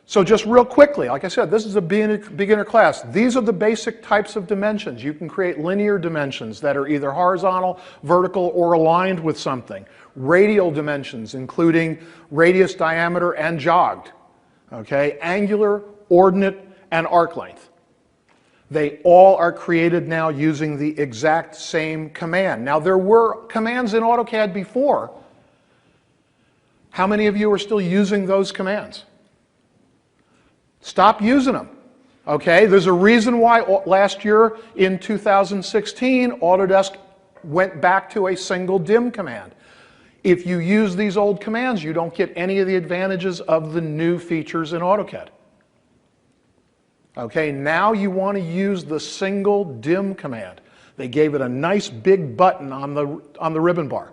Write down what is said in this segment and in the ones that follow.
So just real quickly, like I said, this is a beginner class. These are the basic types of dimensions. You can create linear dimensions that are either horizontal, vertical, or aligned with something. Radial dimensions, including radius, diameter, and jogged. Okay? Angular, ordinate, and arc length. They all are created now using the exact same command. Now, there were commands in AutoCAD before. How many of you are still using those commands? Stop using them. Okay? There's a reason why last year in 2016, Autodesk went back to a single dim command. If you use these old commands, you don't get any of the advantages of the new features in AutoCAD. Okay, now you want to use the single dim command. They gave it a nice big button on the ribbon bar.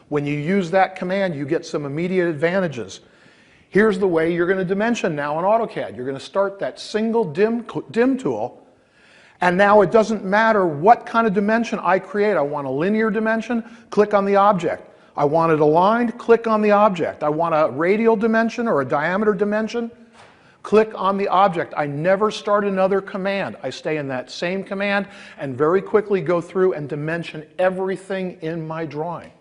When you use that command, you get some immediate advantages. Here's the way you're going to dimension now in AutoCAD. You're going to start that single dim tool, and now it doesn't matter what kind of dimension I create. I want a linear dimension, click on the object. I want it aligned, click on the object. I want a radial dimension or a diameter dimension, click on the object. I never start another command. I stay in that same command and very quickly go through and dimension everything in my drawing.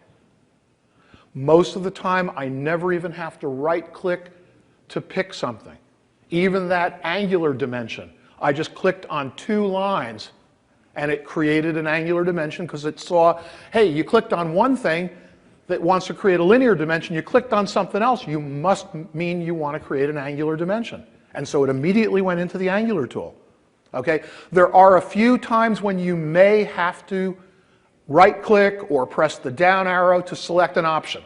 Most of the time, I never even have to right-click to pick something. Even that angular dimension, I just clicked on 2 lines and it created an angular dimension because it saw, hey, you clicked on one thing that wants to create a linear dimension, you clicked on something else, you must mean you want to create an angular dimension. And so it immediately went into the angular tool. Okay? There are a few times when you may have to right-click or press the down arrow to select an option.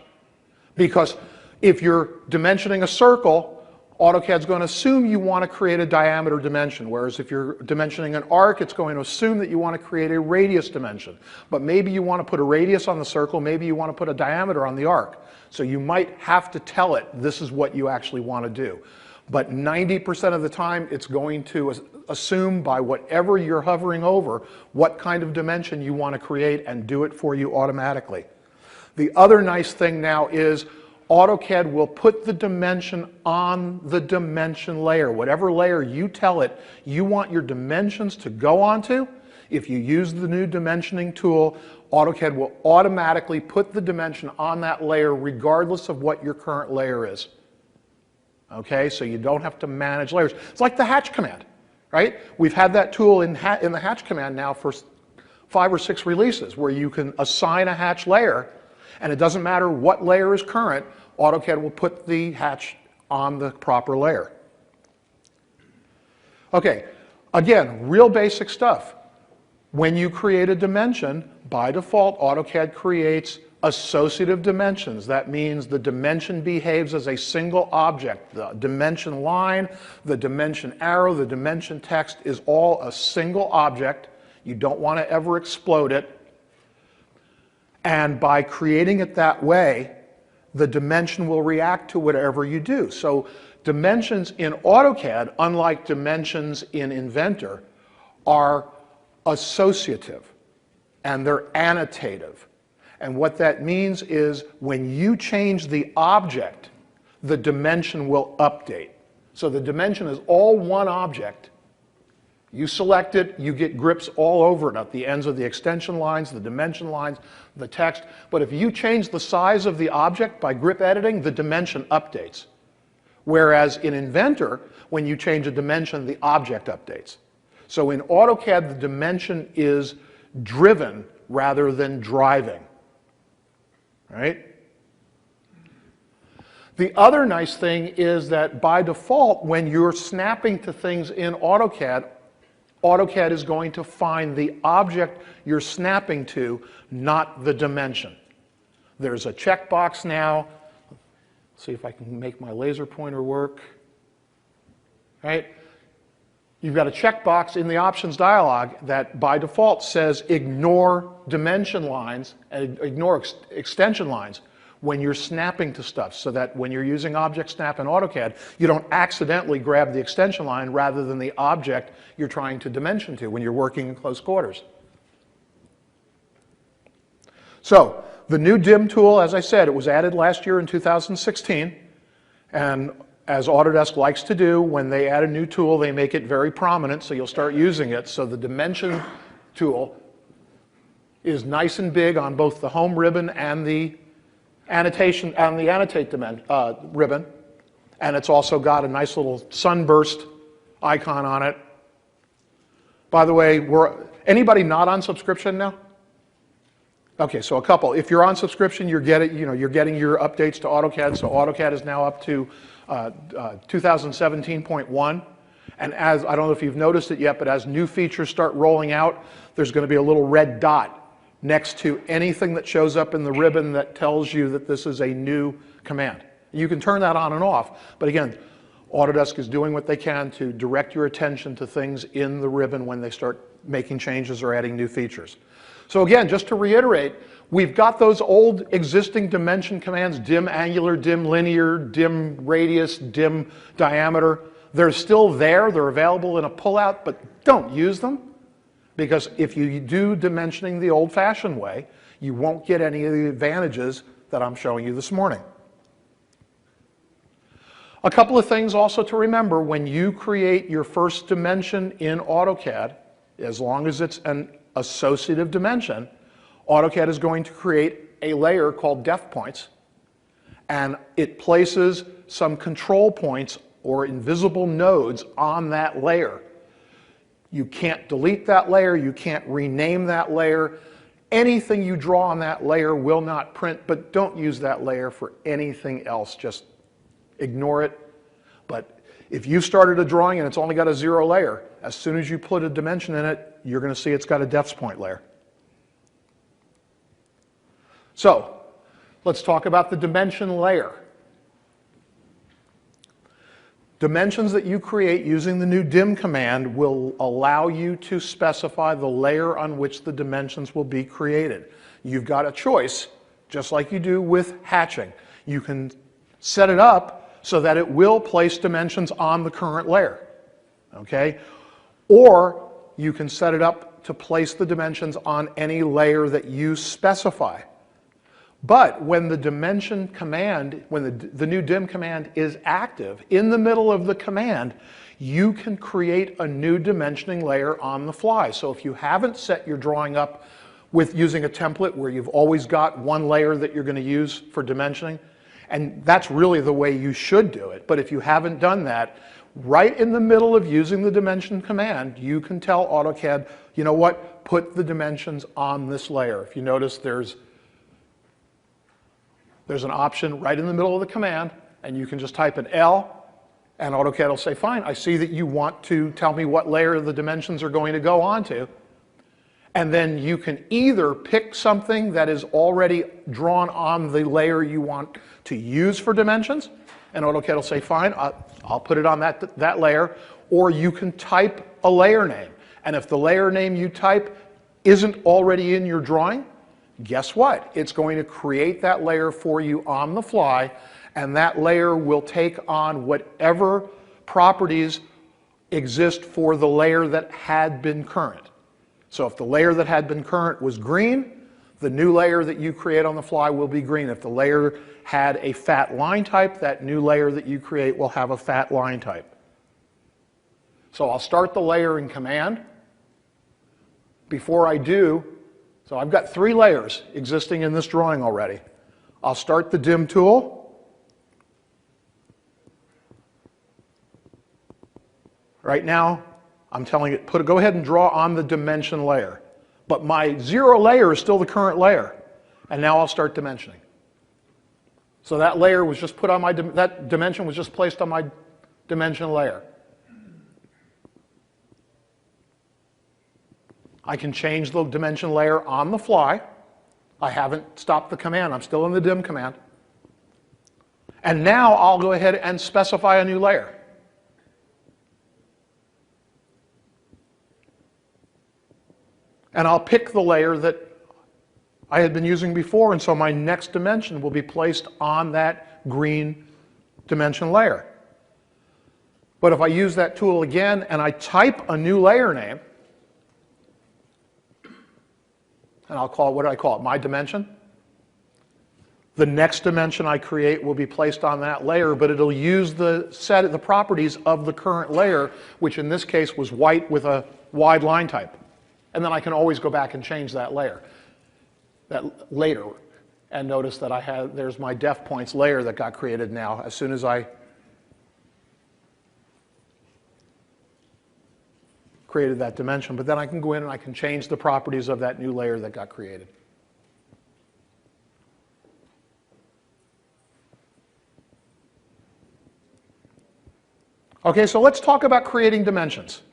Because if you're dimensioning a circle, AutoCAD's going to assume you want to create a diameter dimension, whereas if you're dimensioning an arc, it's going to assume that you want to create a radius dimension. But maybe you want to put a radius on the circle, maybe you want to put a diameter on the arc. So you might have to tell it this is what you actually want to do. But 90% of the time, it's going to assume by whatever you're hovering over what kind of dimension you want to create and do it for you automatically. The other nice thing now is AutoCAD will put the dimension on the dimension layer. Whatever layer you tell it you want your dimensions to go onto, if you use the new dimensioning tool, AutoCAD will automatically put the dimension on that layer regardless of what your current layer is. Okay, so you don't have to manage layers. It's like the hatch command, right? We've had that tool in the hatch command now for 5 or 6 releases where you can assign a hatch layer, and it doesn't matter what layer is current, AutoCAD will put the hatch on the proper layer. Okay, again, real basic stuff. When you create a dimension, by default, AutoCAD creates associative dimensions. That means the dimension behaves as a single object. The dimension line, the dimension arrow, the dimension text is all a single object. You don't want to ever explode it. And by creating it that way, the dimension will react to whatever you do. So dimensions in AutoCAD, unlike dimensions in Inventor, are associative and they're annotative. And what that means is when you change the object, the dimension will update. So the dimension is all one object. You select it, you get grips all over it at the ends of the extension lines, the dimension lines, the text. But if you change the size of the object by grip editing, the dimension updates. Whereas in Inventor, when you change a dimension, the object updates. So in AutoCAD, the dimension is driven rather than driving. Right? The other nice thing is that by default, when you're snapping to things in AutoCAD, AutoCAD is going to find the object you're snapping to, not the dimension. There's a checkbox now. Let's see if I can make my laser pointer work. Right? You've got a checkbox in the options dialog that by default says ignore dimension lines and ignore extension lines when you're snapping to stuff, so that when you're using object snap in AutoCAD, you don't accidentally grab the extension line rather than the object you're trying to dimension to when you're working in close quarters. So the new dim tool, as I said, it was added last year in 2016, and as Autodesk likes to do, when they add a new tool, they make it very prominent, so you'll start using it. So the dimension tool is nice and big on both the home ribbon and the annotation and the annotate ribbon. And it's also got a nice little sunburst icon on it. By the way, anybody not on subscription now? Okay, so a couple. If you're on subscription, you're getting your updates to AutoCAD. So AutoCAD is now up to 2017.1. And I don't know if you've noticed it yet, but as new features start rolling out, there's going to be a little red dot next to anything that shows up in the ribbon that tells you that this is a new command. You can turn that on and off, but again, Autodesk is doing what they can to direct your attention to things in the ribbon when they start making changes or adding new features. So again, just to reiterate, we've got those old existing dimension commands, dim angular, dim linear, dim radius, dim diameter. They're still there, they're available in a pullout, but don't use them. Because if you do dimensioning the old-fashioned way, you won't get any of the advantages that I'm showing you this morning. A couple of things also to remember when you create your first dimension in AutoCAD, as long as it's an associative dimension, AutoCAD is going to create a layer called depth points, and it places some control points or invisible nodes on that layer. You can't delete that layer, you can't rename that layer. Anything you draw on that layer will not print, but don't use that layer for anything else. Just ignore it. But if you started a drawing and it's only got a 0 layer, as soon as you put a dimension in it, you're going to see it's got a depth point layer. So, let's talk about the dimension layer. Dimensions that you create using the new dim command will allow you to specify the layer on which the dimensions will be created. You've got a choice, just like you do with hatching. You can set it up so that it will place dimensions on the current layer, okay? Or you can set it up to place the dimensions on any layer that you specify. But when the dimension command, when the new dim command is active, in the middle of the command, you can create a new dimensioning layer on the fly. So if you haven't set your drawing up with using a template where you've always got one layer that you're going to use for dimensioning, and that's really the way you should do it, but if you haven't done that, right in the middle of using the dimension command, you can tell AutoCAD, you know what, put the dimensions on this layer. If you notice, there's an option right in the middle of the command, and you can just type an L, and AutoCAD will say, fine, I see that you want to tell me what layer the dimensions are going to go onto. And then you can either pick something that is already drawn on the layer you want to use for dimensions, and AutoCAD will say, fine, I'll put it on that layer, or you can type a layer name. And if the layer name you type isn't already in your drawing, guess what? It's going to create that layer for you on the fly, and that layer will take on whatever properties exist for the layer that had been current. So if the layer that had been current was green, the new layer that you create on the fly will be green. If the layer had a fat line type, that new layer that you create will have a fat line type. So I'll start the layering command. Before I do, so I've got 3 layers existing in this drawing already. I'll start the dim tool. Right now, I'm telling it, go ahead and draw on the dimension layer. But my 0 layer is still the current layer. And now I'll start dimensioning. So that layer was just put on that dimension was just placed on my dimension layer. I can change the dimension layer on the fly. I haven't stopped the command. I'm still in the dim command. And now I'll go ahead and specify a new layer. And I'll pick the layer that I had been using before, and so my next dimension will be placed on that green dimension layer. But if I use that tool again and I type a new layer name, and I'll call it, what do I call it? My dimension. The next dimension I create will be placed on that layer, but it'll use the properties of the current layer, which in this case was white with a wide line type. And then I can always go back and change that layer later. And notice that there's my def points layer that got created now as soon as I created that dimension. But then I can go in and I can change the properties of that new layer that got created. Okay, so let's talk about creating dimensions.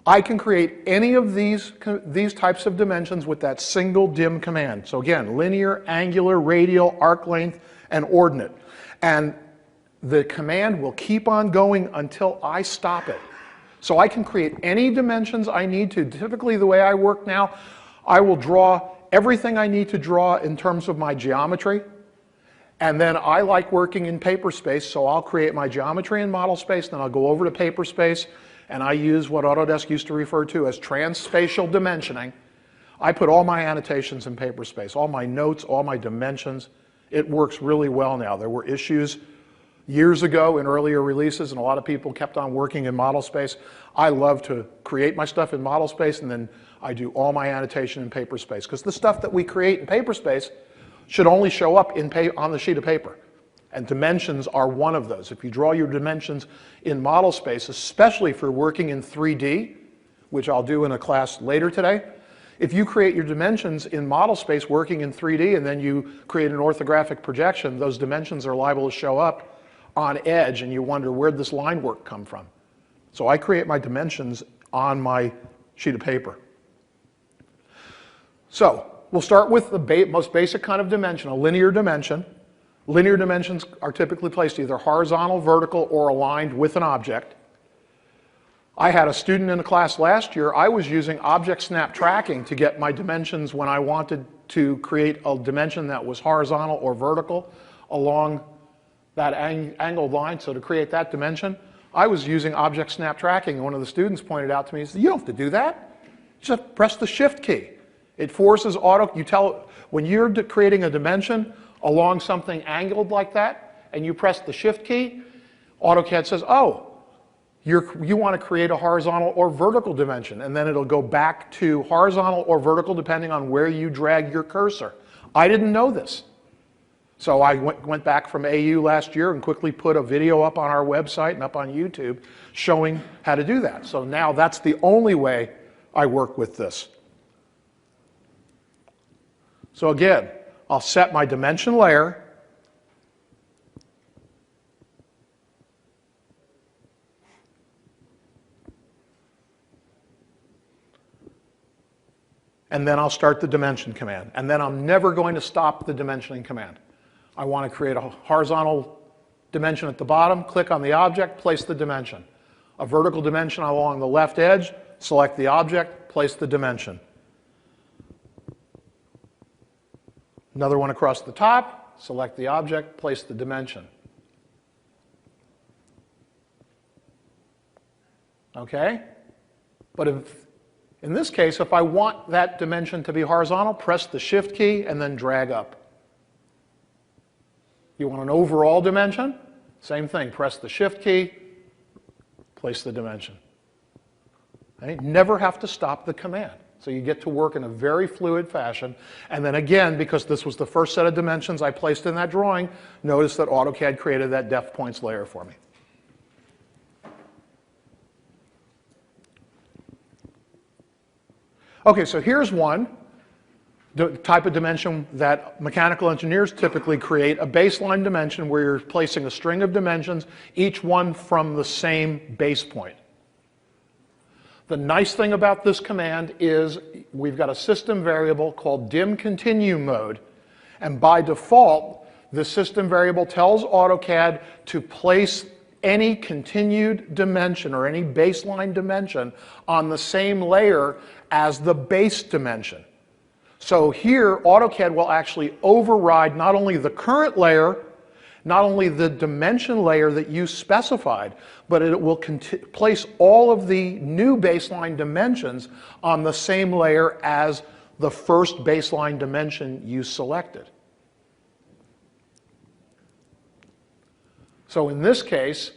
I can create any of these types of dimensions with that single dim command. So again, linear, angular, radial, arc length, and ordinate. And the command will keep on going until I stop it. So I can create any dimensions I need to. Typically the way I work now, I will draw everything I need to draw in terms of my geometry. And then I like working in paper space, so I'll create my geometry in model space, then I'll go over to paper space, and I use what Autodesk used to refer to as transspatial dimensioning. I put all my annotations in paper space, all my notes, all my dimensions. It works really well now. There were issues years ago in earlier releases, and a lot of people kept on working in model space. I love to create my stuff in model space, and then I do all my annotation in paper space, because the stuff that we create in paper space should only show up on the sheet of paper. And dimensions are one of those. If you draw your dimensions in model space, especially for working in 3D, which I'll do in a class later today, if you create your dimensions in model space working in 3D and then you create an orthographic projection, those dimensions are liable to show up on edge and you wonder, where'd this line work come from? So I create my dimensions on my sheet of paper. So we'll start with the most basic kind of dimension, a linear dimension. Linear dimensions are typically placed either horizontal, vertical, or aligned with an object. I had a student in a class last year. I was using object snap tracking to get my dimensions when I wanted to create a dimension that was horizontal or vertical along that angled line. So to create that dimension, I was using object snap tracking. One of the students pointed out to me, he said, "You don't have to do that. Just press the shift key." It forces when you're creating a dimension along something angled like that, and you press the shift key, AutoCAD says, oh, you want to create a horizontal or vertical dimension, and then it'll go back to horizontal or vertical depending on where you drag your cursor. I didn't know this. So I went back from AU last year and quickly put a video up on our website and up on YouTube showing how to do that. So now that's the only way I work with this. So again, I'll set my dimension layer. And then I'll start the dimension command. And then I'm never going to stop the dimensioning command. I want to create a horizontal dimension at the bottom, click on the object, place the dimension. A vertical dimension along the left edge, select the object, place the dimension. Another one across the top, select the object, place the dimension. Okay? But in this case, if I want that dimension to be horizontal, press the shift key and then drag up. You want an overall dimension? Same thing, press the shift key, place the dimension. Okay? Never have to stop the command. So you get to work in a very fluid fashion. And then again, because this was the first set of dimensions I placed in that drawing, notice that AutoCAD created that depth points layer for me. Okay, so here's one type of dimension that mechanical engineers typically create, a baseline dimension where you're placing a string of dimensions, each one from the same base point. The nice thing about this command is we've got a system variable called dim continue mode, and by default, the system variable tells AutoCAD to place any continued dimension or any baseline dimension on the same layer as the base dimension. So here, AutoCAD will actually override not only the current layer, not only the dimension layer that you specified, but it will place all of the new baseline dimensions on the same layer as the first baseline dimension you selected. So in this case,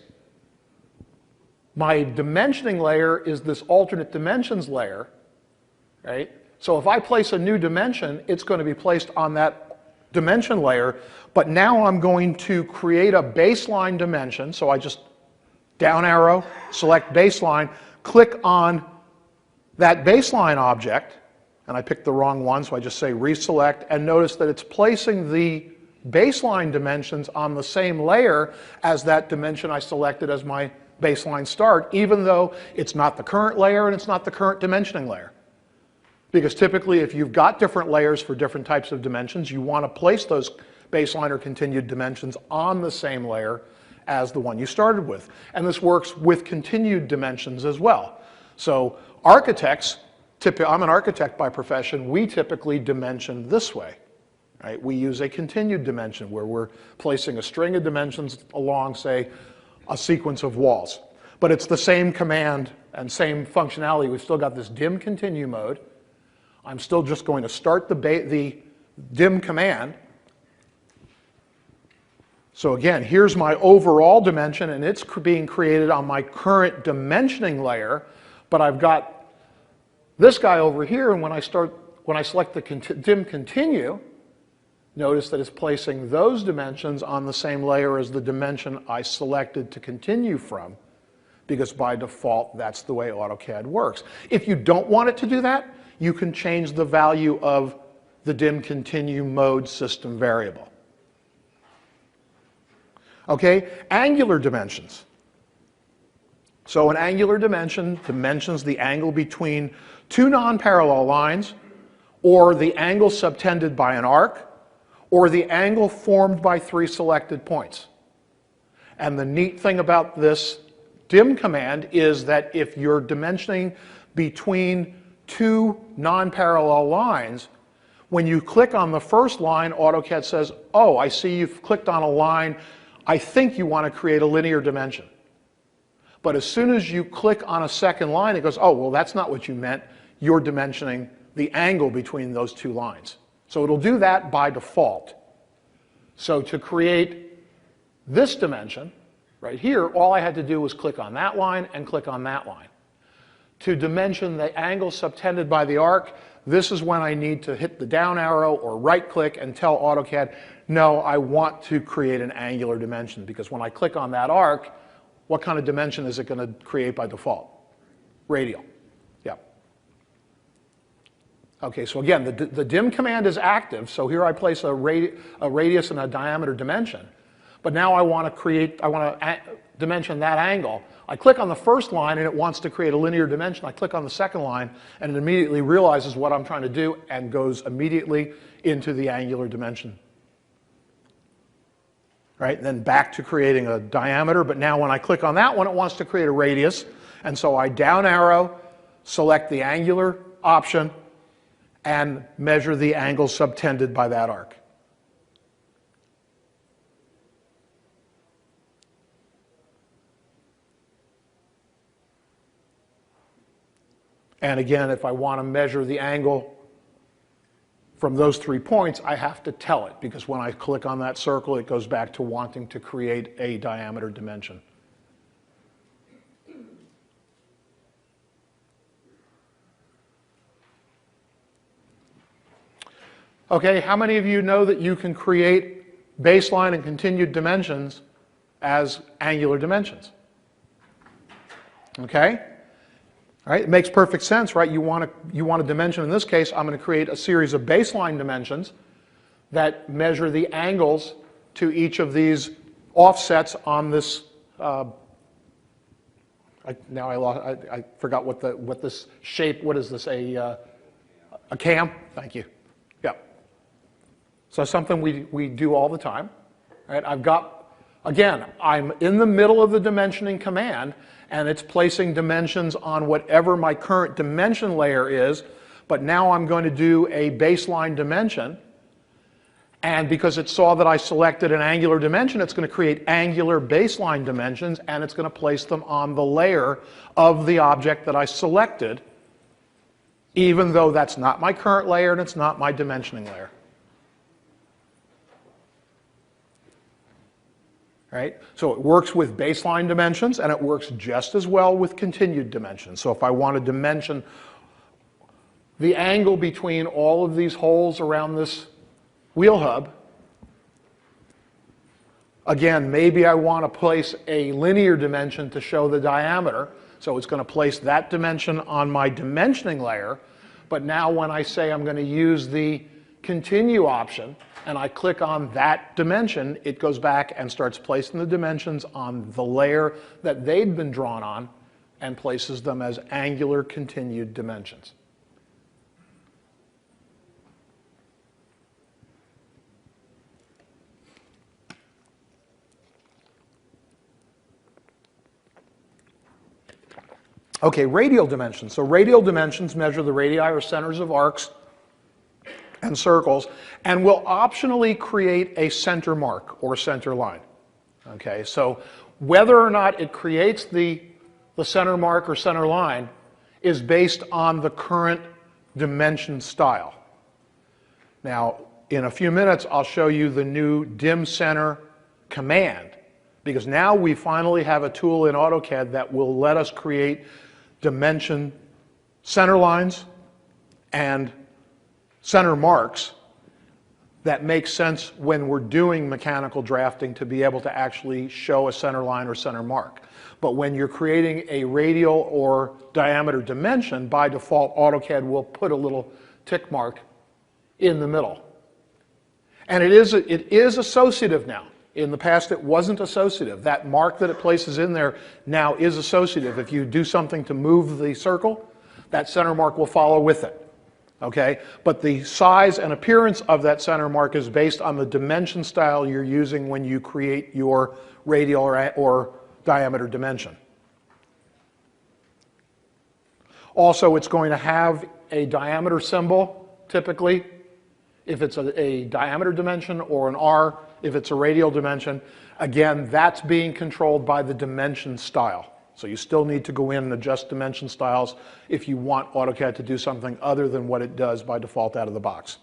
my dimensioning layer is this alternate dimensions layer, right? So if I place a new dimension, it's going to be placed on that dimension layer, but now I'm going to create a baseline dimension. So I just down arrow, select baseline, click on that baseline object, and I picked the wrong one, so I just say reselect, and notice that it's placing the baseline dimensions on the same layer as that dimension I selected as my baseline start, even though it's not the current layer and it's not the current dimensioning layer. Because typically, if you've got different layers for different types of dimensions, you want to place those baseline or continued dimensions on the same layer as the one you started with. And this works with continued dimensions as well. So architects, I'm an architect by profession, we typically dimension this way. Right? We use a continued dimension where we're placing a string of dimensions along, say, a sequence of walls. But it's the same command and same functionality. We've still got this dim continue mode. I'm still just going to start the dim command. So again, here's my overall dimension, and it's being created on my current dimensioning layer, but I've got this guy over here, and when I select the dim continue, notice that it's placing those dimensions on the same layer as the dimension I selected to continue from, because by default, that's the way AutoCAD works. If you don't want it to do that, you can change the value of the dim continue mode system variable. Okay, angular dimensions. So an angular dimension dimensions the angle between two non-parallel lines, or the angle subtended by an arc, or the angle formed by three selected points. And the neat thing about this dim command is that if you're dimensioning between two non-parallel lines, when you click on the first line, AutoCAD says, oh, I see you've clicked on a line, I think you want to create a linear dimension. But as soon as you click on a second line, it goes, oh, well, that's not what you meant. You're dimensioning the angle between those two lines. So it'll do that by default. So to create this dimension, right here, all I had to do was click on that line and click on that line. To dimension the angle subtended by the arc, this is when I need to hit the down arrow or right click and tell AutoCAD, no, I want to create an angular dimension, because when I click on that arc, what kind of dimension is it going to create by default? Radial. Yeah. Okay, so again, the dim command is active, so here I place a radius and a diameter dimension. But now I want to dimension that angle. I click on the first line and it wants to create a linear dimension. I click on the second line and it immediately realizes what I'm trying to do and goes immediately into the angular dimension. Right? And then back to creating a diameter, but now when I click on that one, it wants to create a radius. And so I down arrow, select the angular option, and measure the angle subtended by that arc. And again, if I want to measure the angle from those 3 points, I have to tell it, because when I click on that circle, it goes back to wanting to create a diameter dimension. Okay, how many of you know that you can create baseline and continued dimensions as angular dimensions? Okay? All right, it makes perfect sense, right? You want a dimension. In this case, I'm going to create a series of baseline dimensions that measure the angles to each of these offsets on this. I forgot what this shape. What is this? A cam? Thank you. Yeah. So something we do all the time. Right? I'm in the middle of the dimensioning command, and it's placing dimensions on whatever my current dimension layer is, but now I'm going to do a baseline dimension, and because it saw that I selected an angular dimension, it's going to create angular baseline dimensions, and it's going to place them on the layer of the object that I selected, even though that's not my current layer and it's not my dimensioning layer. right? So it works with baseline dimensions, and it works just as well with continued dimensions. So if I want to dimension the angle between all of these holes around this wheel hub, again, maybe I want to place a linear dimension to show the diameter, so it's going to place that dimension on my dimensioning layer. But now when I say I'm going to use the continue option, and I click on that dimension, it goes back and starts placing the dimensions on the layer that they'd been drawn on and places them as angular continued dimensions. Okay, radial dimensions. So radial dimensions measure the radii or centers of arcs and circles, and will optionally create a center mark or center line. Okay, so whether or not it creates the center mark or center line is based on the current dimension style. Now, in a few minutes, I'll show you the new dim center command, because now we finally have a tool in AutoCAD that will let us create dimension center lines and center marks that make sense when we're doing mechanical drafting to be able to actually show a center line or center mark. But when you're creating a radial or diameter dimension, by default, AutoCAD will put a little tick mark in the middle. And it is associative now. In the past, it wasn't associative. That mark that it places in there now is associative. If you do something to move the circle, that center mark will follow with it. Okay? But the size and appearance of that center mark is based on the dimension style you're using when you create your radial or diameter dimension. Also, it's going to have a diameter symbol, typically, if it's a diameter dimension, or an R if it's a radial dimension. Again, that's being controlled by the dimension style. So you still need to go in and adjust dimension styles if you want AutoCAD to do something other than what it does by default out of the box.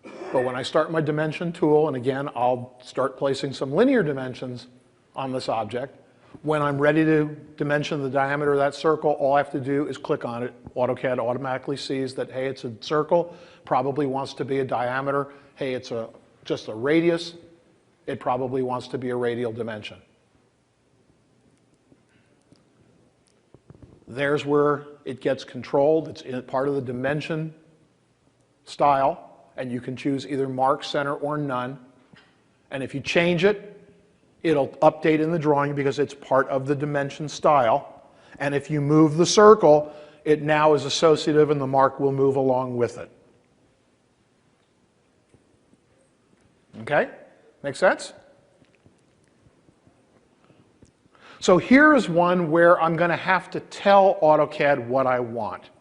But when I start my dimension tool, and again, I'll start placing some linear dimensions on this object, when I'm ready to dimension the diameter of that circle, all I have to do is click on it. AutoCAD automatically sees that, hey, it's a circle, probably wants to be a diameter. Hey, it's just a radius. It probably wants to be a radial dimension. There's where it gets controlled. It's part of the dimension style, and you can choose either mark, center, or none. And if you change it, it'll update in the drawing because it's part of the dimension style. And if you move the circle, it now is associative and the mark will move along with it. Okay? Make sense? So here is one where I'm going to have to tell AutoCAD what I want.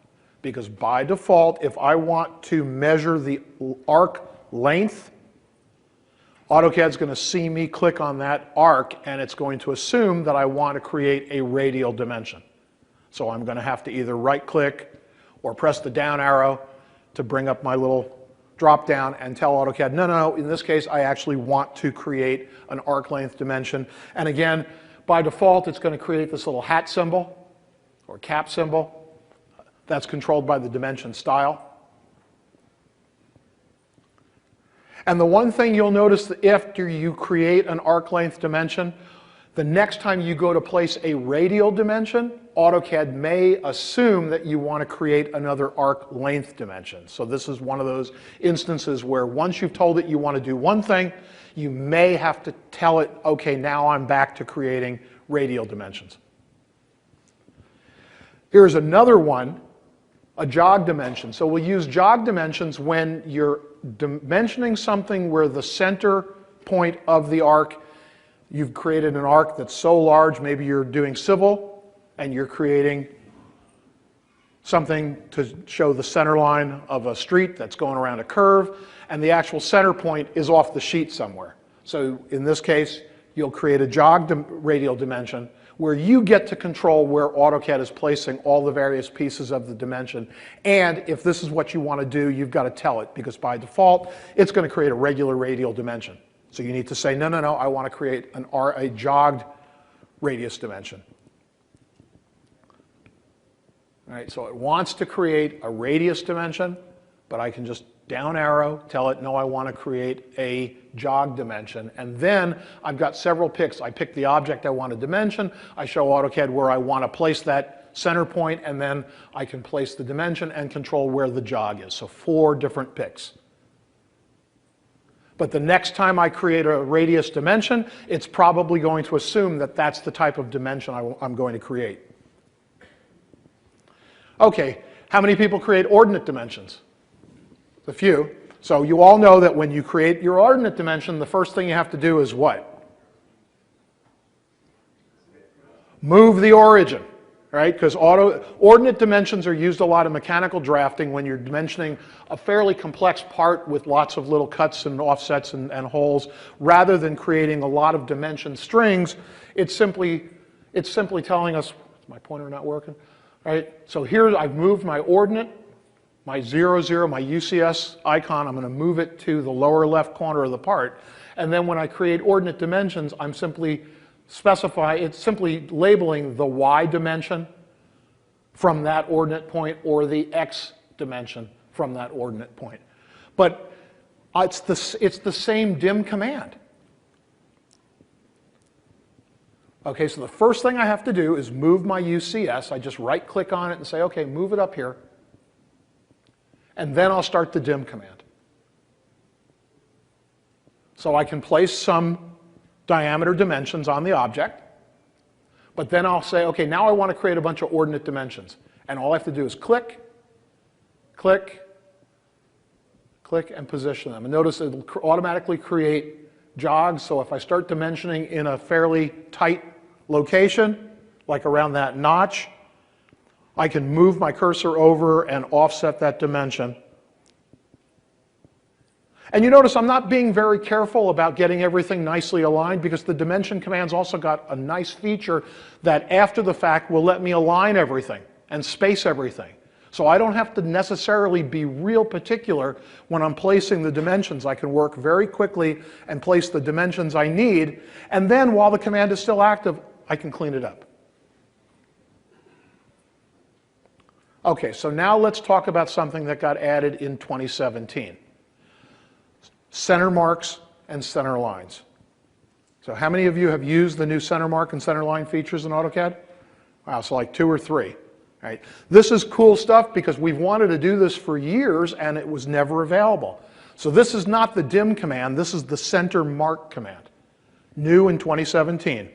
Because by default, if I want to measure the arc length, AutoCAD's going to see me click on that arc, and it's going to assume that I want to create a radial dimension. So I'm going to have to either right-click or press the down arrow to bring up my little drop down and tell AutoCAD, no, in this case, I actually want to create an arc length dimension. And again, by default, it's going to create this little hat symbol or cap symbol. That's controlled by the dimension style. And the one thing you'll notice that after you create an arc length dimension, the next time you go to place a radial dimension, AutoCAD may assume that you want to create another arc length dimension. So this is one of those instances where once you've told it you want to do one thing, you may have to tell it, okay, now I'm back to creating radial dimensions. Here's another one, a jog dimension. So we'll use jog dimensions when you're dimensioning something where the center point of the arc, you've created an arc that's so large, maybe you're doing civil, and you're creating something to show the center line of a street that's going around a curve, and the actual center point is off the sheet somewhere. So in this case, you'll create a jogged radial dimension where you get to control where AutoCAD is placing all the various pieces of the dimension. And if this is what you want to do, you've got to tell it, because by default, it's going to create a regular radial dimension. So you need to say, no, no, no, I want to create a jogged radius dimension. All right, so it wants to create a radius dimension, but I can just down arrow, tell it, no, I want to create a jog dimension. And then I've got several picks. I pick the object I want to dimension. I show AutoCAD where I want to place that center point, and then I can place the dimension and control where the jog is. So 4 different picks. But the next time I create a radius dimension, it's probably going to assume that that's the type of dimension I'm going to create. Okay, how many people create ordinate dimensions? A few. So you all know that when you create your ordinate dimension, the first thing you have to do is what? Move the origin, right? Because ordinate dimensions are used a lot in mechanical drafting when you're dimensioning a fairly complex part with lots of little cuts and offsets and holes. Rather than creating a lot of dimension strings, it's simply telling us, is my pointer not working? Right? So here I've moved my ordinate, my 0, 0, my UCS icon, I'm going to move it to the lower left corner of the part. And then when I create ordinate dimensions, I'm simply labeling the Y dimension from that ordinate point or the X dimension from that ordinate point. But it's the same dim command. Okay, so the first thing I have to do is move my UCS. I just right-click on it and say, okay, move it up here. And then I'll start the dim command. So I can place some diameter dimensions on the object, but then I'll say, okay, now I want to create a bunch of ordinate dimensions. And all I have to do is click, click, click, and position them. And notice it'll automatically create jogs, so if I start dimensioning in a fairly tight location, like around that notch, I can move my cursor over and offset that dimension. And you notice I'm not being very careful about getting everything nicely aligned, because the dimension command's also got a nice feature that after the fact will let me align everything and space everything. So I don't have to necessarily be real particular when I'm placing the dimensions. I can work very quickly and place the dimensions I need, and then while the command is still active, I can clean it up. Okay, so now let's talk about something that got added in 2017. Center marks and center lines. So how many of you have used the new center mark and center line features in AutoCAD? Wow, so like 2 or 3. Right? This is cool stuff because we've wanted to do this for years and it was never available. So this is not the dim command, this is the center mark command, new in 2017.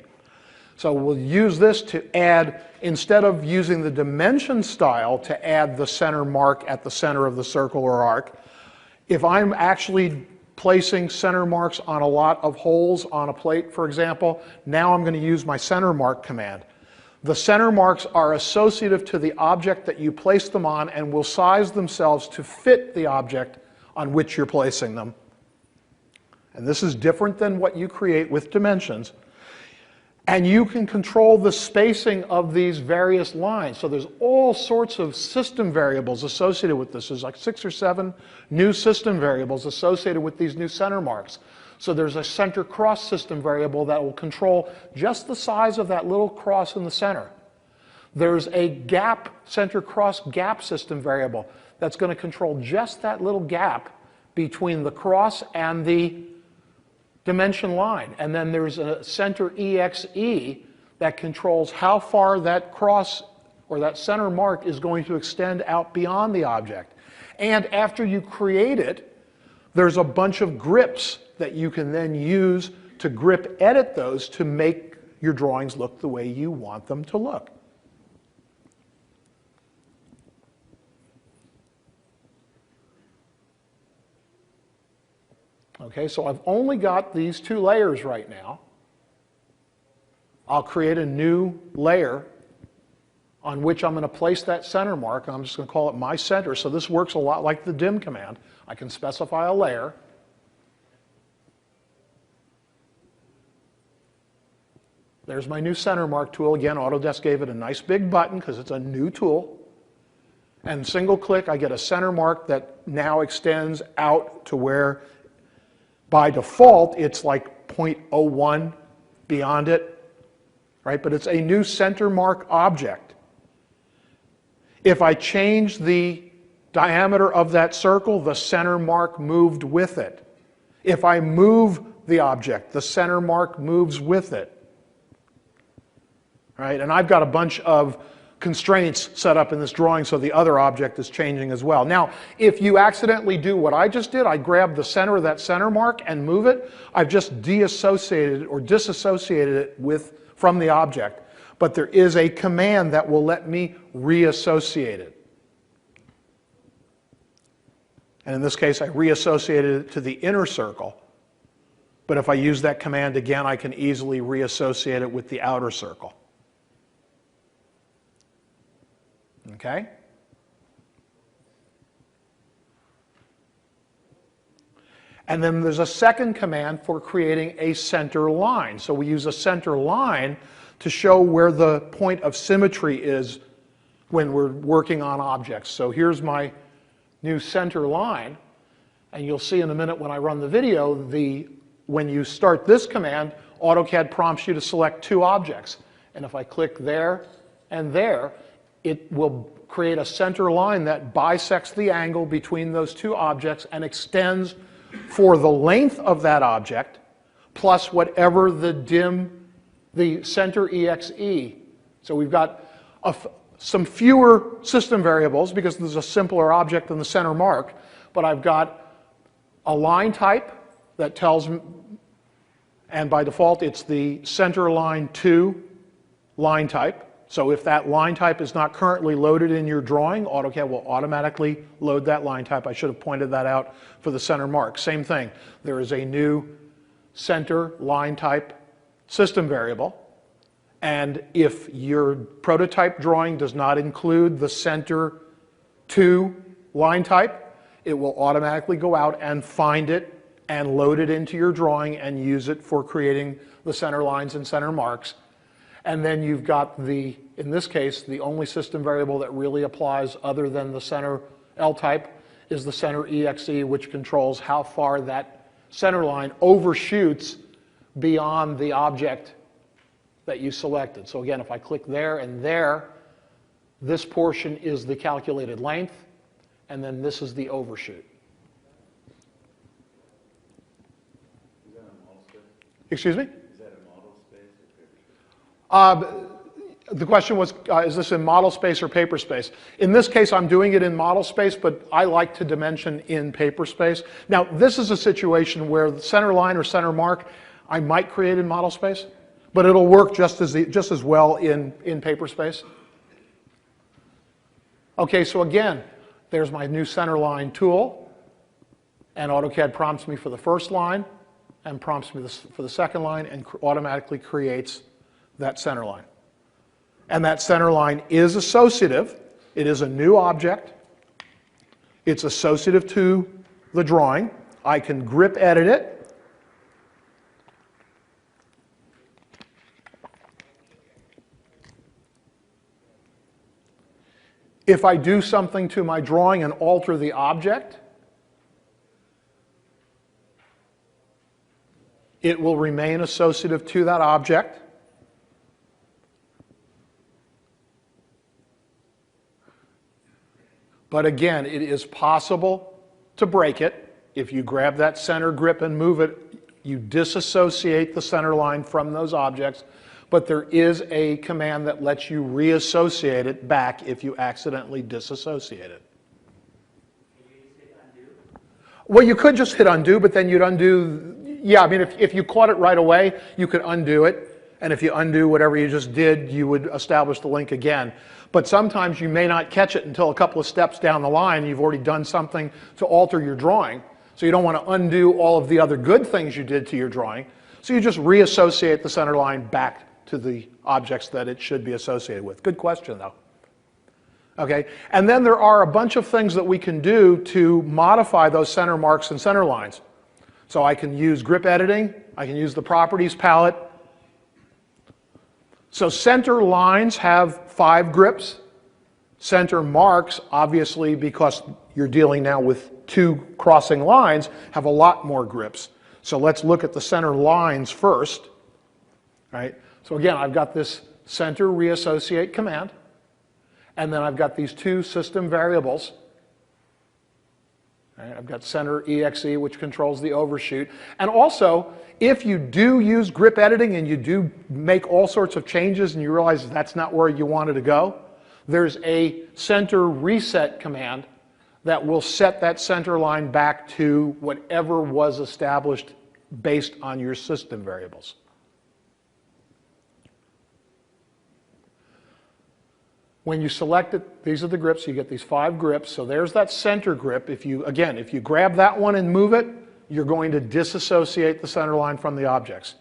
So we'll use this to add, instead of using the dimension style to add the center mark at the center of the circle or arc, if I'm actually placing center marks on a lot of holes on a plate, for example, now I'm going to use my center mark command. The center marks are associative to the object that you place them on and will size themselves to fit the object on which you're placing them. And this is different than what you create with dimensions. And you can control the spacing of these various lines. So there's all sorts of system variables associated with this. There's like 6 or 7 new system variables associated with these new center marks. So there's a center cross system variable that will control just the size of that little cross in the center. There's a gap, center cross gap system variable that's going to control just that little gap between the cross and the dimension line. And then there's a center EXE that controls how far that cross or that center mark is going to extend out beyond the object. And after you create it, there's a bunch of grips that you can then use to grip edit those to make your drawings look the way you want them to look. Okay, so I've only got these 2 layers right now. I'll create a new layer on which I'm going to place that center mark. I'm just going to call it my center. So this works a lot like the dim command. I can specify a layer. There's my new center mark tool. Again, Autodesk gave it a nice big button because it's a new tool. And single click, I get a center mark that now extends out to where, by default, it's like 0.01 beyond it, right? But it's a new center mark object. If I change the diameter of that circle, the center mark moved with it. If I move the object, the center mark moves with it. Right? And I've got a bunch of constraints set up in this drawing so the other object is changing as well. Now, if you accidentally do what I just did, I grab the center of that center mark and move it, I've just deassociated or disassociated it from the object. But there is a command that will let me reassociate it. And in this case, I reassociated it to the inner circle. But if I use that command again, I can easily reassociate it with the outer circle. Okay? And then there's a second command for creating a center line. So we use a center line to show where the point of symmetry is when we're working on objects. So here's my new center line. And you'll see in a minute when I run the video, when you start this command, AutoCAD prompts you to select two objects. And if I click there and there, it will create a center line that bisects the angle between those two objects and extends for the length of that object plus whatever the center EXE. So we've got some fewer system variables because there's a simpler object than the center mark, but I've got a line type that tells me, and by default it's the Centerline 2 line type. So if that line type is not currently loaded in your drawing, AutoCAD will automatically load that line type. I should have pointed that out for the center mark. Same thing. There is a new center line type system variable. And if your prototype drawing does not include the center 2 line type, it will automatically go out and find it and load it into your drawing and use it for creating the center lines and center marks. And then you've got in this case, the only system variable that really applies other than the center L type is the center EXE, which controls how far that center line overshoots beyond the object that you selected. So again, if I click there and there, this portion is the calculated length, and then this is the overshoot. Is that a model space? Excuse me? Is that a model space or paper space? The question was, is this in model space or paper space? In this case, I'm doing it in model space, but I like to dimension in paper space. Now, this is a situation where the center line or center mark, I might create in model space, but it'll work just as well in paper space. Okay, so again, there's my new center line tool, and AutoCAD prompts me for the first line, and prompts me for the second line, and automatically creates that center line. And that center line is associative. It is a new object. It's associative to the drawing. I can grip edit it. If I do something to my drawing and alter the object, it will remain associative to that object. But again, it is possible to break it. If you grab that center grip and move it, you disassociate the center line from those objects. But there is a command that lets you reassociate it back if you accidentally disassociate it. Can you just hit undo? Well, you could just hit undo, but then you'd undo. Yeah, I mean, if you caught it right away, you could undo it. And if you undo whatever you just did, you would establish the link again. But sometimes you may not catch it until a couple of steps down the line. You've already done something to alter your drawing. So you don't want to undo all of the other good things you did to your drawing. So you just reassociate the center line back to the objects that it should be associated with. Good question, though. Okay, and then there are a bunch of things that we can do to modify those center marks and center lines. So I can use grip editing. I can use the properties palette. So center lines have 5 grips. Center marks, obviously, because you're dealing now with 2 crossing lines, have a lot more grips. So let's look at the center lines first. Right? So again, I've got this center reassociate command, and then I've got these 2 system variables. Right? I've got center exe, which controls the overshoot. And also, if you do use grip editing and you do make all sorts of changes and you realize that's not where you wanted to go, there's a center reset command that will set that center line back to whatever was established based on your system variables. When you select it, these are the grips, you get these 5 grips, so there's that center grip. If you grab that one and move it, you're going to disassociate the center line from the objects.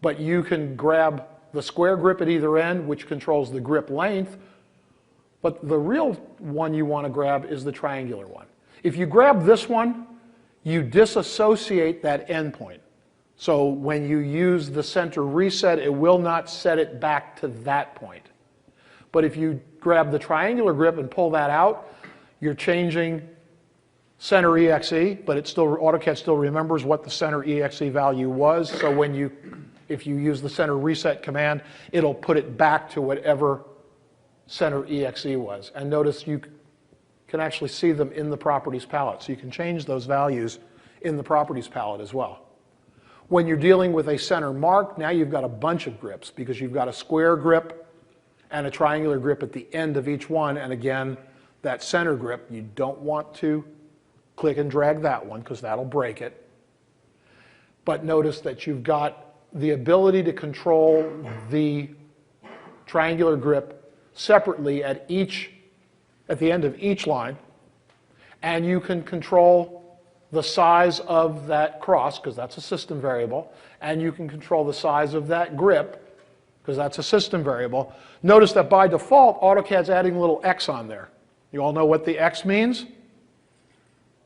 But you can grab the square grip at either end, which controls the grip length, but the real one you want to grab is the triangular one. If you grab this one, you disassociate that endpoint. So when you use the center reset, it will not set it back to that point. But if you grab the triangular grip and pull that out, you're changing center exe, but AutoCAD still remembers what the center exe value was. So if you use the center reset command, it'll put it back to whatever center exe was. And notice you can actually see them in the properties palette. So you can change those values in the properties palette as well. When you're dealing with a center mark, now you've got a bunch of grips because you've got a square grip and a triangular grip at the end of each one. And again, that center grip, you don't want to click and drag that one because that'll break it. But notice that you've got the ability to control the triangular grip separately at the end of each line. And you can control the size of that cross, because that's a system variable. And you can control the size of that grip, because that's a system variable. Notice that by default, AutoCAD's adding a little X on there. You all know what the X means?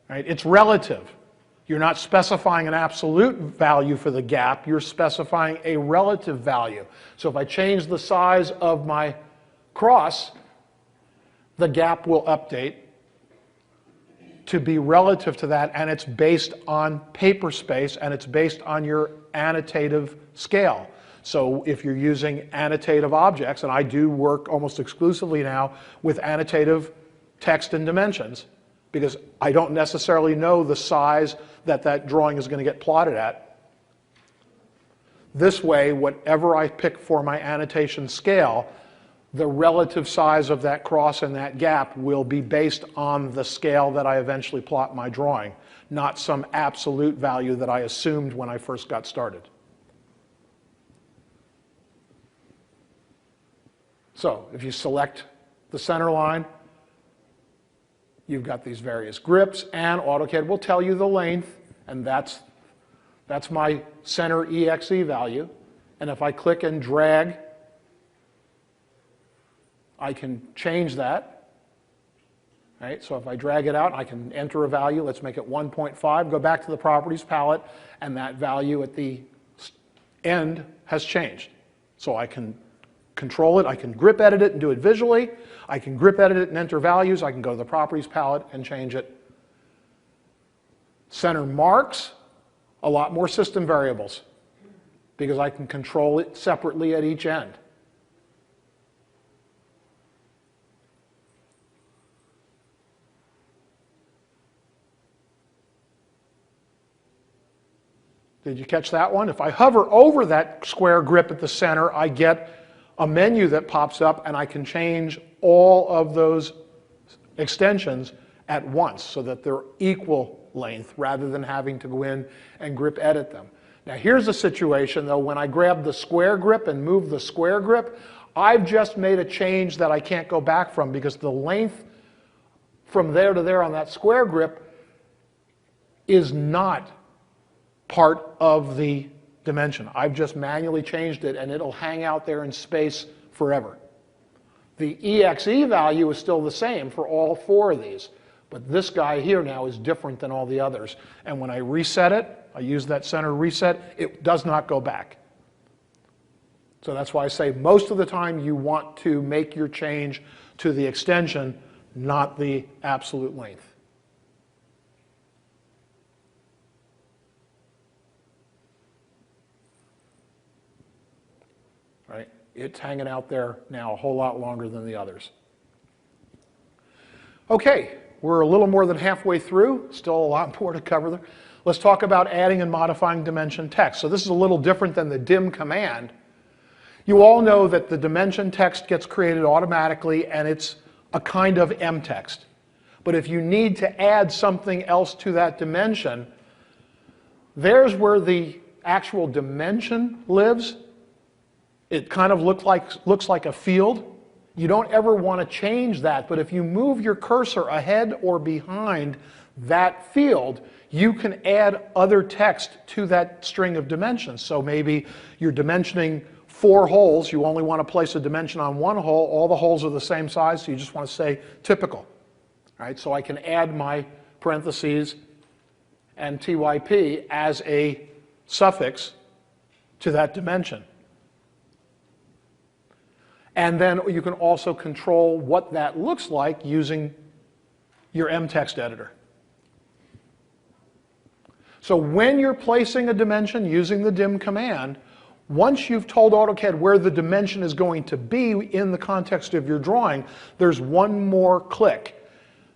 Right? It's relative. You're not specifying an absolute value for the gap, you're specifying a relative value. So if I change the size of my cross, the gap will update to be relative to that, and it's based on paper space, and it's based on your annotative scale. So if you're using annotative objects, and I do work almost exclusively now with annotative text and dimensions, because I don't necessarily know the size that drawing is going to get plotted at. This way, whatever I pick for my annotation scale, the relative size of that cross and that gap will be based on the scale that I eventually plot my drawing, not some absolute value that I assumed when I first got started. So if you select the center line, you've got these various grips, and AutoCAD will tell you the length, and that's my center exe value. And if I click and drag, I can change that. Right? So if I drag it out, I can enter a value. Let's make it 1.5. Go back to the properties palette, and that value at the end has changed. So I can control it. I can grip edit it and do it visually. I can grip edit it and enter values. I can go to the properties palette and change it. Center marks, a lot more system variables because I can control it separately at each end. Did you catch that one? If I hover over that square grip at the center, I get a menu that pops up, and I can change all of those extensions at once so that they're equal length rather than having to go in and grip edit them. Now here's a situation though, when I grab the square grip and move the square grip, I've just made a change that I can't go back from because the length from there to there on that square grip is not part of the dimension. I've just manually changed it, and it'll hang out there in space forever. The exe value is still the same for all 4 of these, but this guy here now is different than all the others. And when I reset it, I use that center reset, it does not go back. So that's why I say most of the time you want to make your change to the extension, not the absolute length. Right? It's hanging out there now a whole lot longer than the others. Okay, we're a little more than halfway through, still a lot more to cover there. Let's talk about adding and modifying dimension text. So this is a little different than the dim command. You all know that the dimension text gets created automatically and it's a kind of M text. But if you need to add something else to that dimension, there's where the actual dimension lives. It kind of looks like a field. You don't ever want to change that, but if you move your cursor ahead or behind that field, you can add other text to that string of dimensions. So maybe you're dimensioning 4 holes, you only want to place a dimension on 1 hole, all the holes are the same size, so you just want to say typical. All right, so I can add my parentheses and TYP as a suffix to that dimension. And then you can also control what that looks like using your M-text editor. So when you're placing a dimension using the dim command, once you've told AutoCAD where the dimension is going to be in the context of your drawing, there's one more click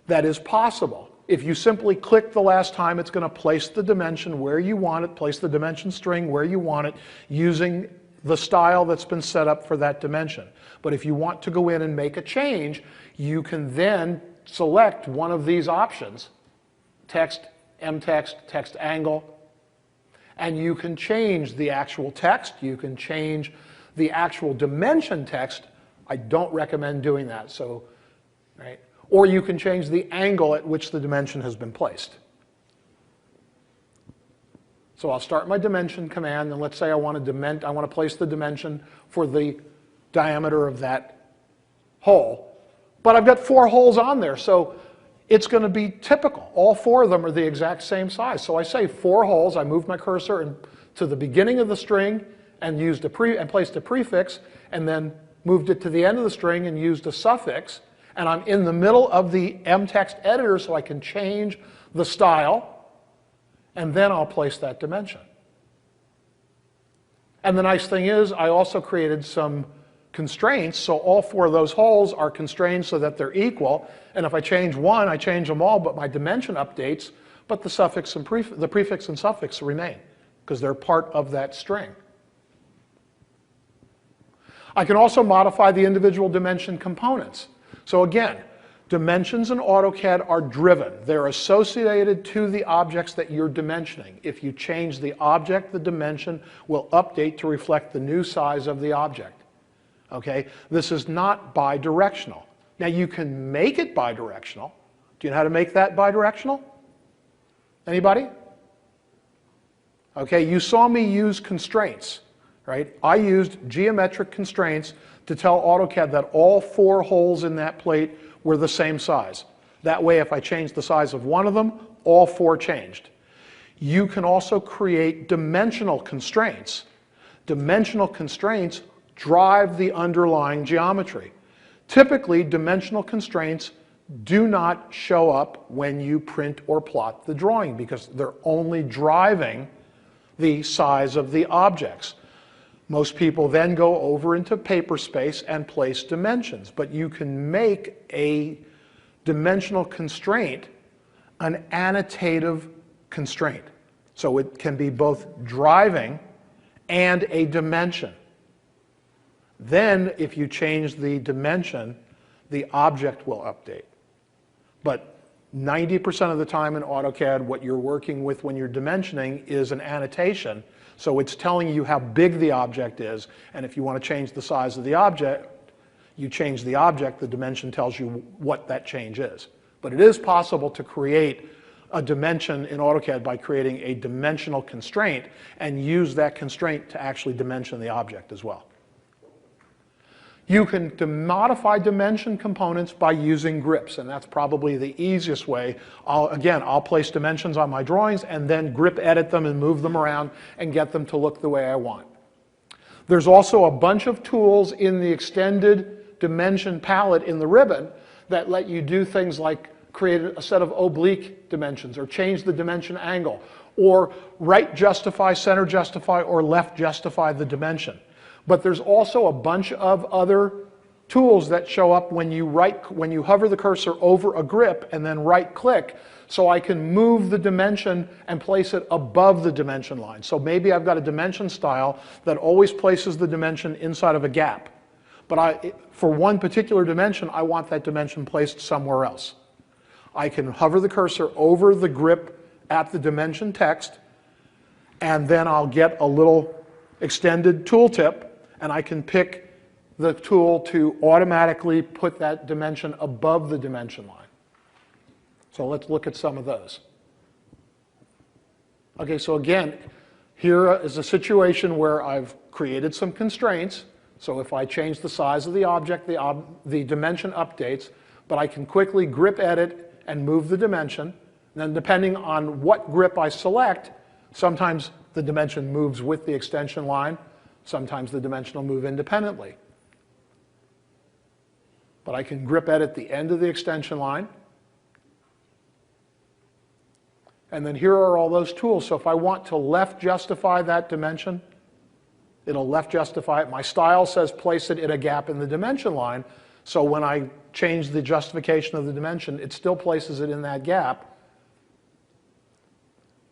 that is possible. If you simply click the last time, it's going to place the dimension where you want it, place the dimension string where you want it, using the style that's been set up for that dimension. But if you want to go in and make a change, you can then select one of these options, text, M-text, text angle, and you can change the actual text, you can change the actual dimension text. I don't recommend doing that, so, right? Or you can change the angle at which the dimension has been placed. So I'll start my dimension command, and let's say I want to place the dimension for the diameter of that hole. But I've got 4 holes on there, so it's going to be typical. All 4 of them are the exact same size. So I say 4 holes, I moved my cursor to the beginning of the string and placed a prefix, and then moved it to the end of the string and used a suffix. And I'm in the middle of the M-text editor, so I can change the style, and then I'll place that dimension. And the nice thing is, I also created some constraints, so all 4 of those holes are constrained so that they're equal. And if I change one, I change them all, but my dimension updates, but the suffix and the prefix and suffix remain, because they're part of that string. I can also modify the individual dimension components. So again, dimensions in AutoCAD are driven. They're associated to the objects that you're dimensioning. If you change the object, the dimension will update to reflect the new size of the object. Okay? This is not bidirectional. Now you can make it bidirectional. Do you know how to make that bidirectional? Anybody? Okay, you saw me use constraints, right? I used geometric constraints to tell AutoCAD that all 4 holes in that plate were the same size. That way, if I changed the size of one of them, all 4 changed. You can also create dimensional constraints. Dimensional constraints drive the underlying geometry. Typically, dimensional constraints do not show up when you print or plot the drawing because they're only driving the size of the objects. Most people then go over into paper space and place dimensions, but you can make a dimensional constraint an annotative constraint. So it can be both driving and a dimension. Then, if you change the dimension, the object will update. But 90% of the time in AutoCAD, what you're working with when you're dimensioning is an annotation. So it's telling you how big the object is, and if you want to change the size of the object, you change the object, the dimension tells you what that change is. But it is possible to create a dimension in AutoCAD by creating a dimensional constraint and use that constraint to actually dimension the object as well. You can modify dimension components by using grips, and that's probably the easiest way. I'll place dimensions on my drawings and then grip edit them and move them around and get them to look the way I want. There's also a bunch of tools in the extended dimension palette in the ribbon that let you do things like create a set of oblique dimensions or change the dimension angle or right justify, center justify, or left justify the dimension. But there's also a bunch of other tools that show up when you hover the cursor over a grip and then right click, so I can move the dimension and place it above the dimension line. So maybe I've got a dimension style that always places the dimension inside of a gap. But for one particular dimension, I want that dimension placed somewhere else. I can hover the cursor over the grip at the dimension text, and then I'll get a little extended tooltip, and I can pick the tool to automatically put that dimension above the dimension line. So let's look at some of those. Okay, so again, here is a situation where I've created some constraints. So if I change the size of the object, the dimension updates, but I can quickly grip edit and move the dimension. And then depending on what grip I select, sometimes the dimension moves with the extension line, sometimes the dimension will move independently. But I can grip edit the end of the extension line. And then here are all those tools. So if I want to left justify that dimension, it'll left justify it. My style says place it in a gap in the dimension line. So when I change the justification of the dimension, it still places it in that gap.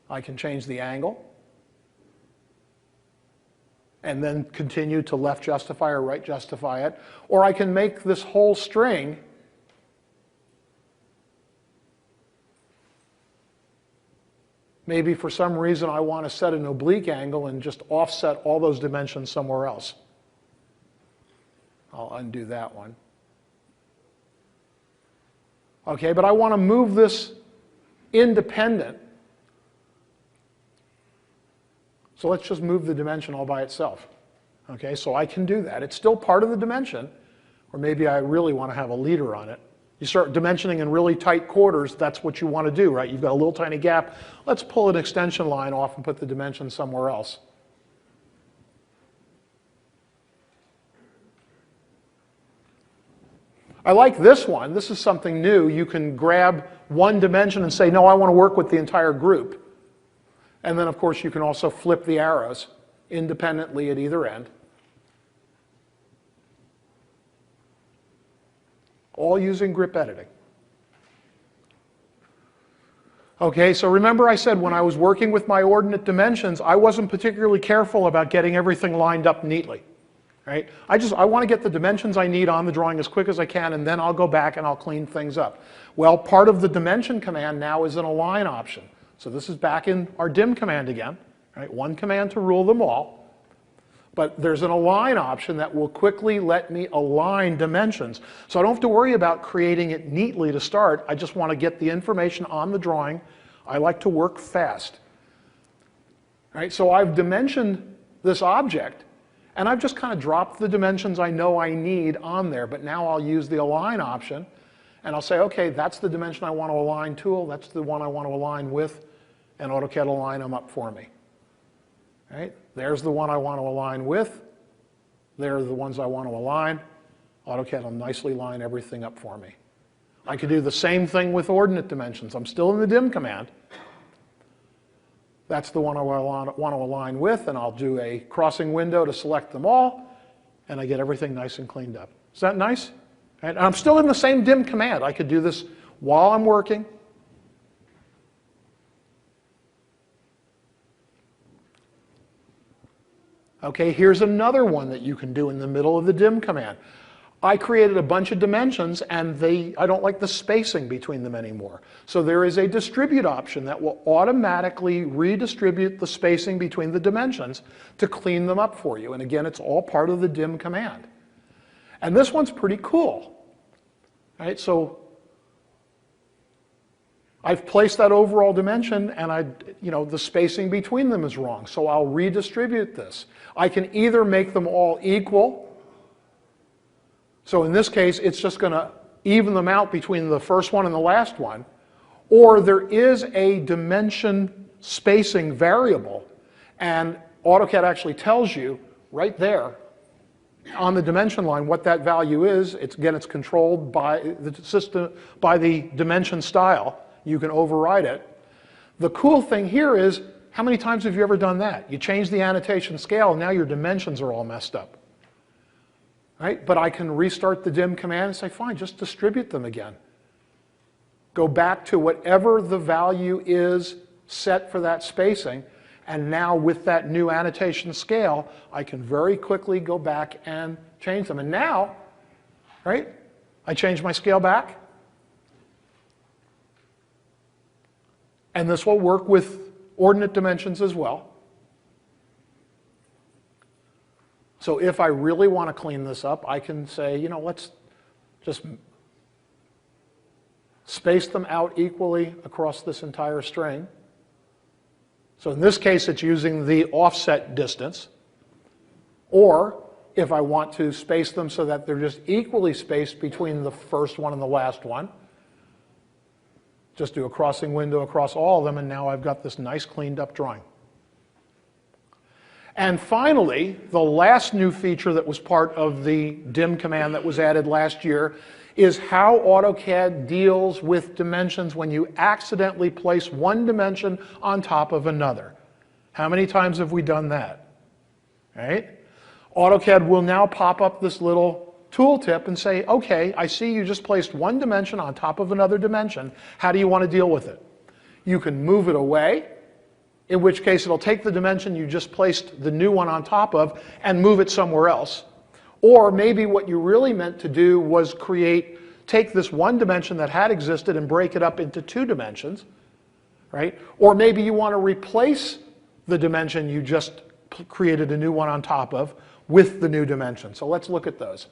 I can change the angle and then continue to left justify or right justify it. Or I can make this whole string maybe for some reason I want to set an oblique angle and just offset all those dimensions somewhere else. I'll undo that one. Okay, but I want to move this independent. So let's just move the dimension all by itself. Okay, so I can do that. It's still part of the dimension, or maybe I really want to have a leader on it. You start dimensioning in really tight quarters, that's what you want to do, right? You've got a little tiny gap. Let's pull an extension line off and put the dimension somewhere else. I like this one. This is something new. You can grab one dimension and say, no, I want to work with the entire group. And then, of course, you can also flip the arrows independently at either end. All using grip editing. Okay, so remember I said when I was working with my ordinate dimensions, I wasn't particularly careful about getting everything lined up neatly. Right? I want to get the dimensions I need on the drawing as quick as I can, and then I'll go back and I'll clean things up. Well, part of the dimension command now is an align option. So this is back in our dim command again. Right? One command to rule them all. But there's an align option that will quickly let me align dimensions. So I don't have to worry about creating it neatly to start. I just want to get the information on the drawing. I like to work fast. Right? So I've dimensioned this object, and I've just kind of dropped the dimensions I know I need on there. But now I'll use the align option, and I'll say, okay, that's the dimension I want to align tool. That's the one I want to align with, and AutoCAD will line them up for me. Right? There's the one I want to align with. There are the ones I want to align. AutoCAD will nicely line everything up for me. I could do the same thing with ordinate dimensions. I'm still in the dim command. That's the one I want to align with, and I'll do a crossing window to select them all, and I get everything nice and cleaned up. Is that nice? And I'm still in the same dim command. I could do this while I'm working. Okay, here's another one that you can do in the middle of the dim command. I created a bunch of dimensions, and I don't like the spacing between them anymore. So there is a distribute option that will automatically redistribute the spacing between the dimensions to clean them up for you. And again, it's all part of the dim command. And this one's pretty cool. Right? So I've placed that overall dimension, and the spacing between them is wrong. So I'll redistribute this. I can either make them all equal. So in this case, it's just going to even them out between the first one and the last one. Or there is a dimension spacing variable, and AutoCAD actually tells you right there on the dimension line what that value is. Again, it's controlled by the system, by the dimension style. You can override it. The cool thing here is, how many times have you ever done that? You change the annotation scale, and now your dimensions are all messed up. Right? But I can restart the dim command and say, fine, just distribute them again. Go back to whatever the value is set for that spacing, and now with that new annotation scale, I can very quickly go back and change them. And now, right, I change my scale back, and this will work with ordinate dimensions as well. So if I really want to clean this up, I can say, you know, let's just space them out equally across this entire string. So in this case, it's using the offset distance. Or if I want to space them so that they're just equally spaced between the first one and the last one, just do a crossing window across all of them, and now I've got this nice cleaned up drawing. And finally, the last new feature that was part of the dim command that was added last year is how AutoCAD deals with dimensions when you accidentally place one dimension on top of another. How many times have we done that? Right? AutoCAD will now pop up this little tooltip and say, okay, I see you just placed one dimension on top of another dimension. How do you want to deal with it? You can move it away, in which case it'll take the dimension you just placed the new one on top of and move it somewhere else. Or maybe what you really meant to do was take this one dimension that had existed and break it up into two dimensions, right? Or maybe you want to replace the dimension you just created a new one on top of with the new dimension. So let's look at those.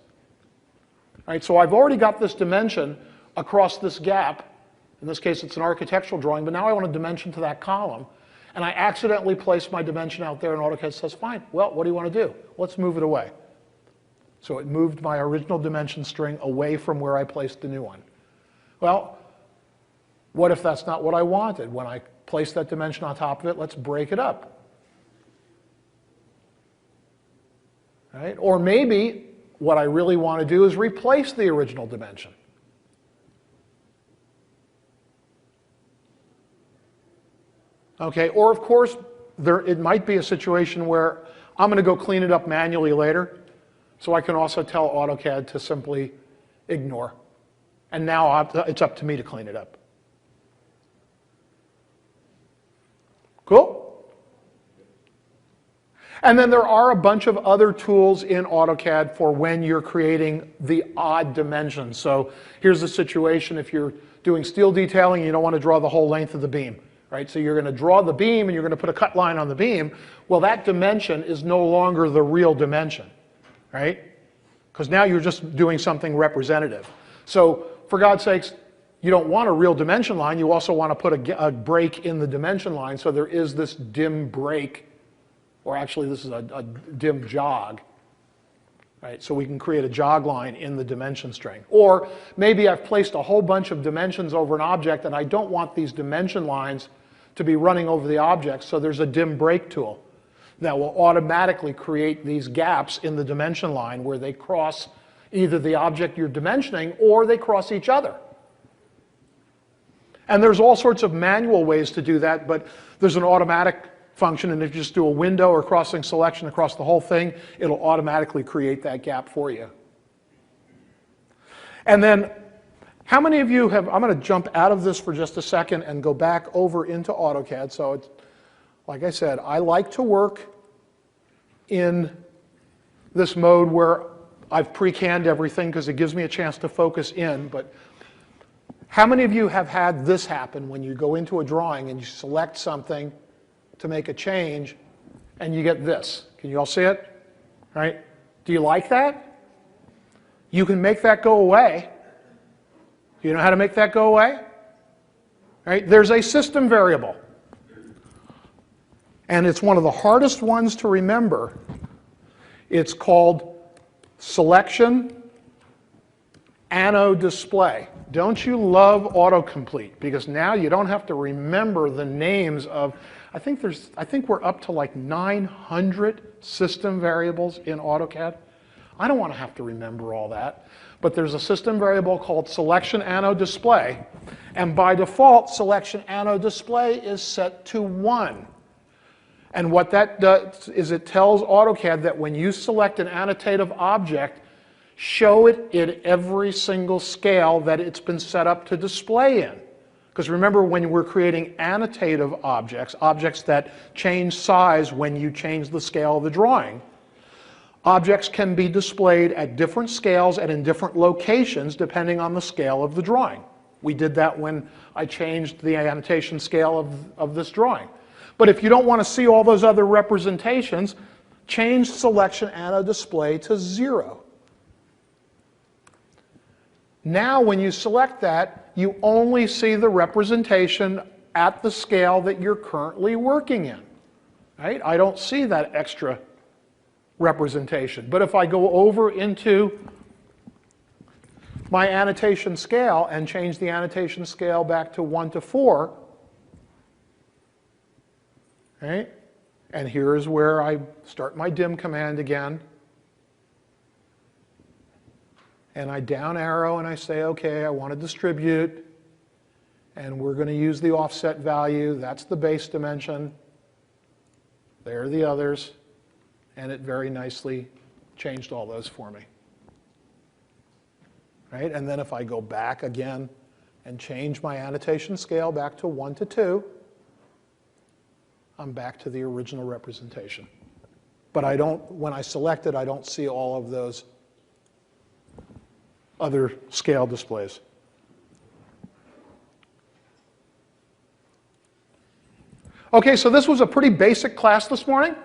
All right, so I've already got this dimension across this gap. In this case, it's an architectural drawing, but now I want a dimension to that column. And I accidentally placed my dimension out there, and AutoCAD says, fine, well, what do you want to do? Let's move it away. So it moved my original dimension string away from where I placed the new one. Well, what if that's not what I wanted? When I place that dimension on top of it, let's break it up. Right? Or maybe what I really want to do is replace the original dimension. Okay, or of course, it might be a situation where I'm going to go clean it up manually later. So I can also tell AutoCAD to simply ignore. And now it's up to me to clean it up. Cool? And then there are a bunch of other tools in AutoCAD for when you're creating the odd dimensions. So here's the situation if you're doing steel detailing, you don't want to draw the whole length of the beam. Right? So you're going to draw the beam and you're going to put a cut line on the beam. Well, that dimension is no longer the real dimension. Right? Because now you're just doing something representative. So for God's sakes, you don't want a real dimension line. You also want to put a break in the dimension line. So there is this dim break, or actually this is a dim jog. Right? So we can create a jog line in the dimension string. Or maybe I've placed a whole bunch of dimensions over an object and I don't want these dimension lines to be running over the object, so there's a dim break tool that will automatically create these gaps in the dimension line where they cross either the object you're dimensioning or they cross each other. And there's all sorts of manual ways to do that, but there's an automatic function, and if you just do a window or crossing selection across the whole thing, it'll automatically create that gap for you. And then, how many of you have, I'm going to jump out of this for just a second and go back over into AutoCAD. So it's, like I said, I like to work in this mode where I've pre-canned everything because it gives me a chance to focus in. But how many of you have had this happen when you go into a drawing and you select something to make a change and you get this? Can you all see it? Right? Do you like that? You can make that go away. Do you know how to make that go away? Right? There's a system variable. And it's one of the hardest ones to remember. It's called selection anno display. Don't you love autocomplete? Because now you don't have to remember the names of I think we're up to like 900 system variables in AutoCAD. I don't want to have to remember all that. But there's a system variable called selection anno display. And by default, selection anno display is set to 1. And what that does is it tells AutoCAD that when you select an annotative object, show it in every single scale that it's been set up to display in. Because remember, when we're creating annotative objects, objects that change size when you change the scale of the drawing, objects can be displayed at different scales and in different locations depending on the scale of the drawing. We did that when I changed the annotation scale of this drawing. But if you don't want to see all those other representations, change selection anno display to 0. Now when you select that, you only see the representation at the scale that you're currently working in. Right? I don't see that extra representation. But if I go over into my annotation scale and change the annotation scale back to 1 to 4, right? And here is where I start my dim command again. And I down arrow and I say, okay, I want to distribute. And we're going to use the offset value. That's the base dimension. There are the others. And it very nicely changed all those for me. Right? And then if I go back again and change my annotation scale back to 1 to 2, I'm back to the original representation. But I don't, when I select it, I don't see all of those other scale displays. Okay, so this was a pretty basic class this morning,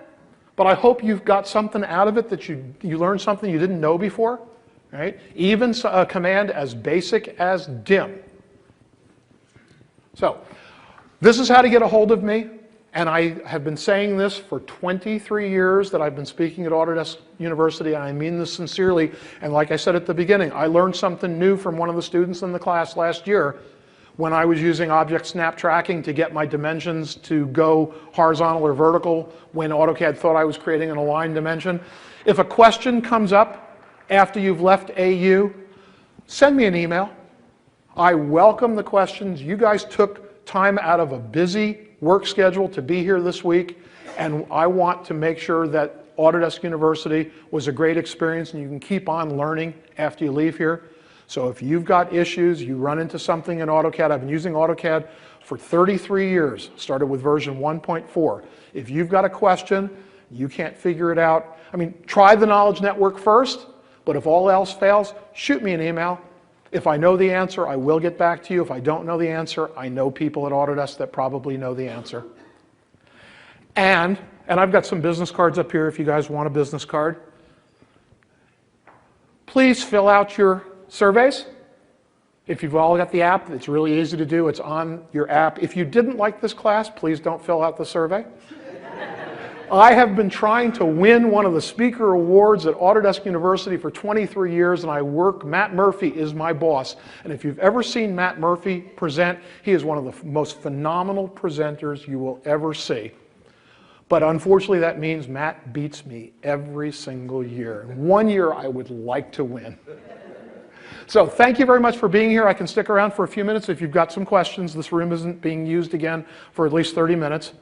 but I hope you've got something out of it, that you learned something you didn't know before. Right? Even a command as basic as dim. So, this is how to get a hold of me. And I have been saying this for 23 years that I've been speaking at Autodesk University, and I mean this sincerely. And like I said at the beginning, I learned something new from one of the students in the class last year when I was using object snap tracking to get my dimensions to go horizontal or vertical when AutoCAD thought I was creating an aligned dimension. If a question comes up after you've left AU, send me an email. I welcome the questions. You guys took time out of a busy work schedule to be here this week, and I want to make sure that Autodesk University was a great experience and you can keep on learning after you leave here. So if you've got issues, you run into something in AutoCAD, I've been using AutoCAD for 33 years, started with version 1.4. If you've got a question, you can't figure it out, I mean, try the Knowledge Network first, but if all else fails, shoot me an email. If I know the answer, I will get back to you. If I don't know the answer, I know people at Autodesk that probably know the answer. And I've got some business cards up here if you guys want a business card. Please fill out your surveys. If you've all got the app, it's really easy to do. It's on your app. If you didn't like this class, please don't fill out the survey. I have been trying to win one of the speaker awards at Autodesk University for 23 years, and Matt Murphy is my boss. And if you've ever seen Matt Murphy present, he is one of the most phenomenal presenters you will ever see. But unfortunately, that means Matt beats me every single year. One year, I would like to win. So thank you very much for being here. I can stick around for a few minutes if you've got some questions. This room isn't being used again for at least 30 minutes.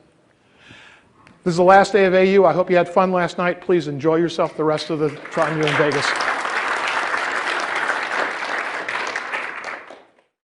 This is the last day of AU. I hope you had fun last night. Please enjoy yourself the rest of the time you're in Vegas.